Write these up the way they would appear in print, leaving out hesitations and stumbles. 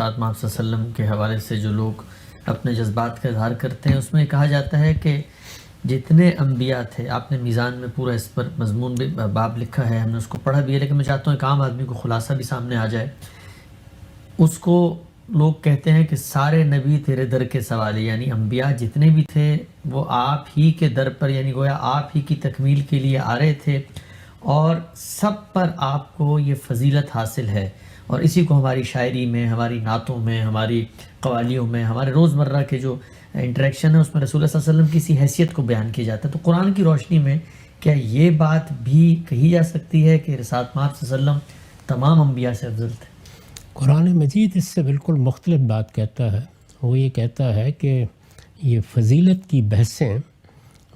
ارشاد محمد صلی اللہ علیہ وسلم کے حوالے سے جو لوگ اپنے جذبات کا اظہار کرتے ہیں، اس میں کہا جاتا ہے کہ جتنے انبیاء تھے، آپ نے میزان میں پورا اس پر مضمون بھی باب لکھا ہے، ہم نے اس کو پڑھا بھی ہے، لیکن میں چاہتا ہوں ایک عام آدمی کو خلاصہ بھی سامنے آ جائے۔ اس کو لوگ کہتے ہیں کہ سارے نبی تیرے در کے سوالی، یعنی انبیاء جتنے بھی تھے وہ آپ ہی کے در پر، یعنی گویا آپ ہی کی تکمیل کے لیے آ رہے تھے، اور سب پر آپ کو یہ فضیلت حاصل ہے، اور اسی کو ہماری شاعری میں، ہماری نعتوں میں، ہماری قوالیوں میں، ہمارے روزمرہ کے جو انٹریکشن ہے اس میں رسول اللہ صلی اللہ علیہ وسلم کی اسی حیثیت کو بیان کیا جاتا ہے۔ تو قرآن کی روشنی میں کیا یہ بات بھی کہی جا سکتی ہے کہ رسالت محمد صلی اللہ علیہ وسلم تمام انبیاء سے افضل تھے؟ قرآن مجید اس سے بالکل مختلف بات کہتا ہے۔ وہ یہ کہتا ہے کہ یہ فضیلت کی بحثیں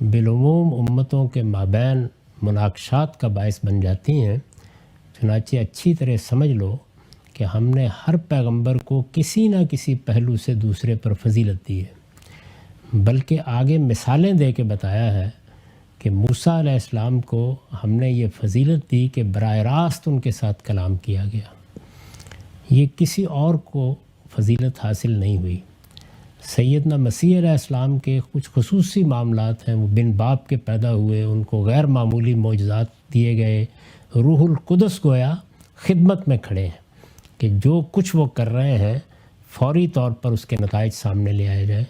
بالعموم امتوں کے مابین مناقشات کا باعث بن جاتی ہیں، چنانچہ اچھی طرح سمجھ لو کہ ہم نے ہر پیغمبر کو کسی نہ کسی پہلو سے دوسرے پر فضیلت دی ہے، بلکہ آگے مثالیں دے کے بتایا ہے کہ موسیٰ علیہ السلام کو ہم نے یہ فضیلت دی کہ براہ راست ان کے ساتھ کلام کیا گیا، یہ کسی اور کو فضیلت حاصل نہیں ہوئی۔ سیدنا مسیح علیہ السلام کے کچھ خصوصی معاملات ہیں، وہ بن باپ کے پیدا ہوئے، ان کو غیر معمولی معجزات دیے گئے، روح القدس گویا خدمت میں کھڑے ہیں کہ جو کچھ وہ کر رہے ہیں فوری طور پر اس کے نتائج سامنے لے آئے جائیں۔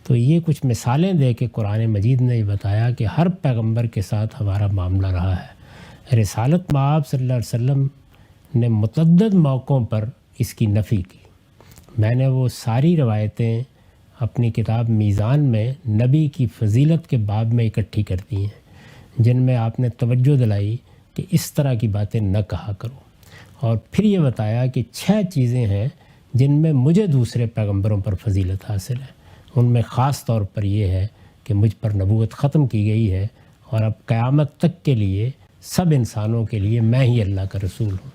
تو یہ کچھ مثالیں دے کے قرآن مجید نے یہ بتایا کہ ہر پیغمبر کے ساتھ ہمارا معاملہ رہا ہے۔ رسالت مآب صلی اللہ علیہ وسلم نے متعدد موقعوں پر اس کی نفی کی۔ میں نے وہ ساری روایتیں اپنی کتاب میزان میں نبی کی فضیلت کے باب میں اکٹھی کر دی ہیں، جن میں آپ نے توجہ دلائی کہ اس طرح کی باتیں نہ کہا کرو، اور پھر یہ بتایا کہ 6 چیزیں ہیں جن میں مجھے دوسرے پیغمبروں پر فضیلت حاصل ہے۔ ان میں خاص طور پر یہ ہے کہ مجھ پر نبوت ختم کی گئی ہے، اور اب قیامت تک کے لیے سب انسانوں کے لیے میں ہی اللہ کا رسول ہوں۔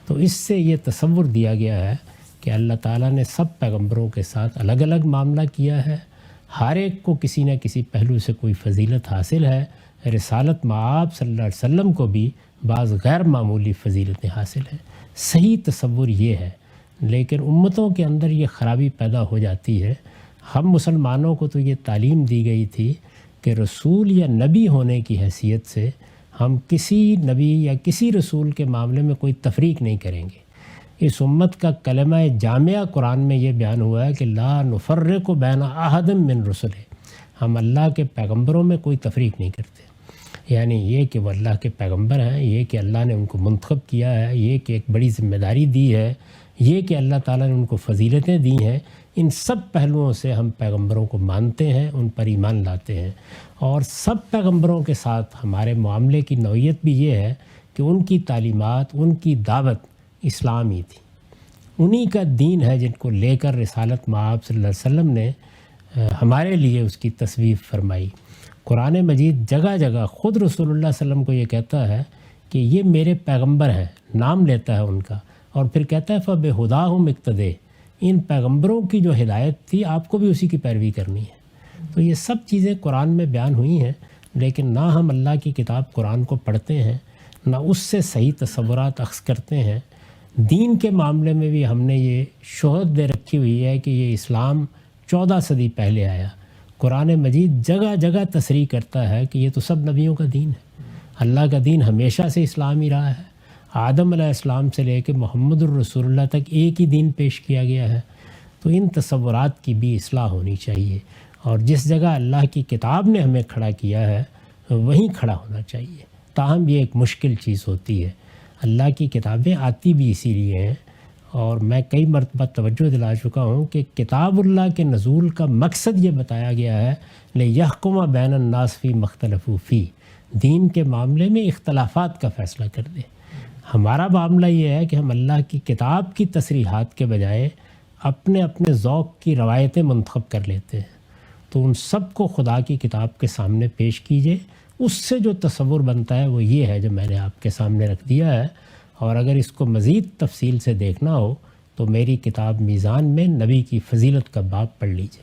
تو اس سے یہ تصور دیا گیا ہے کہ اللہ تعالیٰ نے سب پیغمبروں کے ساتھ الگ الگ معاملہ کیا ہے، ہر ایک کو کسی نہ کسی پہلو سے کوئی فضیلت حاصل ہے۔ رسالت مآب صلی اللہ علیہ وسلم کو بھی بعض غیر معمولی فضیلتیں حاصل ہیں۔ صحیح تصور یہ ہے، لیکن امتوں کے اندر یہ خرابی پیدا ہو جاتی ہے۔ ہم مسلمانوں کو تو یہ تعلیم دی گئی تھی کہ رسول یا نبی ہونے کی حیثیت سے ہم کسی نبی یا کسی رسول کے معاملے میں کوئی تفریق نہیں کریں گے۔ اس امت کا کلمہ جامعہ قرآن میں یہ بیان ہوا ہے کہ لا نفرق بین احد من رسلہ، ہم اللہ کے پیغمبروں میں کوئی تفریق نہیں کرتے، یعنی یہ کہ وہ اللہ کے پیغمبر ہیں، یہ کہ اللہ نے ان کو منتخب کیا ہے، یہ کہ ایک بڑی ذمہ داری دی ہے، یہ کہ اللہ تعالیٰ نے ان کو فضیلتیں دی ہیں، ان سب پہلوؤں سے ہم پیغمبروں کو مانتے ہیں، ان پر ایمان لاتے ہیں۔ اور سب پیغمبروں کے ساتھ ہمارے معاملے کی نوعیت بھی یہ ہے کہ ان کی تعلیمات، ان کی دعوت اسلامی تھی، انہی کا دین ہے جن کو لے کر رسالت مآب صلی اللہ علیہ وسلم نے ہمارے لیے اس کی تصویف فرمائی۔ قرآن مجید جگہ جگہ خود رسول اللہ صلی اللہ علیہ وسلم کو یہ کہتا ہے کہ یہ میرے پیغمبر ہیں، نام لیتا ہے ان کا، اور پھر کہتا ہے فَبِہُدَاهُمْ اقتدوا، ان پیغمبروں کی جو ہدایت تھی آپ کو بھی اسی کی پیروی کرنی ہے۔ تو یہ سب چیزیں قرآن میں بیان ہوئی ہیں، لیکن نہ ہم اللہ کی کتاب قرآن کو پڑھتے ہیں، نہ اس سے صحیح تصورات اخذ کرتے ہیں۔ دین کے معاملے میں بھی ہم نے یہ شہرت دے رکھی ہوئی ہے کہ یہ اسلام 14 صدی پہلے آیا۔ قرآن مجید جگہ جگہ تصریح کرتا ہے کہ یہ تو سب نبیوں کا دین ہے، اللہ کا دین ہمیشہ سے اسلام ہی رہا ہے، آدم علیہ السلام سے لے کے محمد الرسول اللہ تک ایک ہی دین پیش کیا گیا ہے۔ تو ان تصورات کی بھی اصلاح ہونی چاہیے، اور جس جگہ اللہ کی کتاب نے ہمیں کھڑا کیا ہے وہیں کھڑا ہونا چاہیے۔ تاہم یہ ایک مشکل چیز ہوتی ہے۔ اللہ کی کتابیں آتی بھی اسی لیے ہیں، اور میں کئی مرتبہ توجہ دلا چکا ہوں کہ کتاب اللہ کے نزول کا مقصد یہ بتایا گیا ہے لِيَحْكُمَ بَيْنَ النَّاسِ فِي مَا اخْتَلَفُوا فِيهِ، دین کے معاملے میں اختلافات کا فیصلہ کر دے۔ ہمارا معاملہ یہ ہے کہ ہم اللہ کی کتاب کی تصریحات کے بجائے اپنے اپنے ذوق کی روایتیں منتخب کر لیتے ہیں۔ تو ان سب کو خدا کی کتاب کے سامنے پیش کیجئے، اس سے جو تصور بنتا ہے وہ یہ ہے جو میں نے آپ کے سامنے رکھ دیا ہے۔ اور اگر اس کو مزید تفصیل سے دیکھنا ہو تو میری کتاب میزان میں نبی کی فضیلت کا باب پڑھ لیجئے۔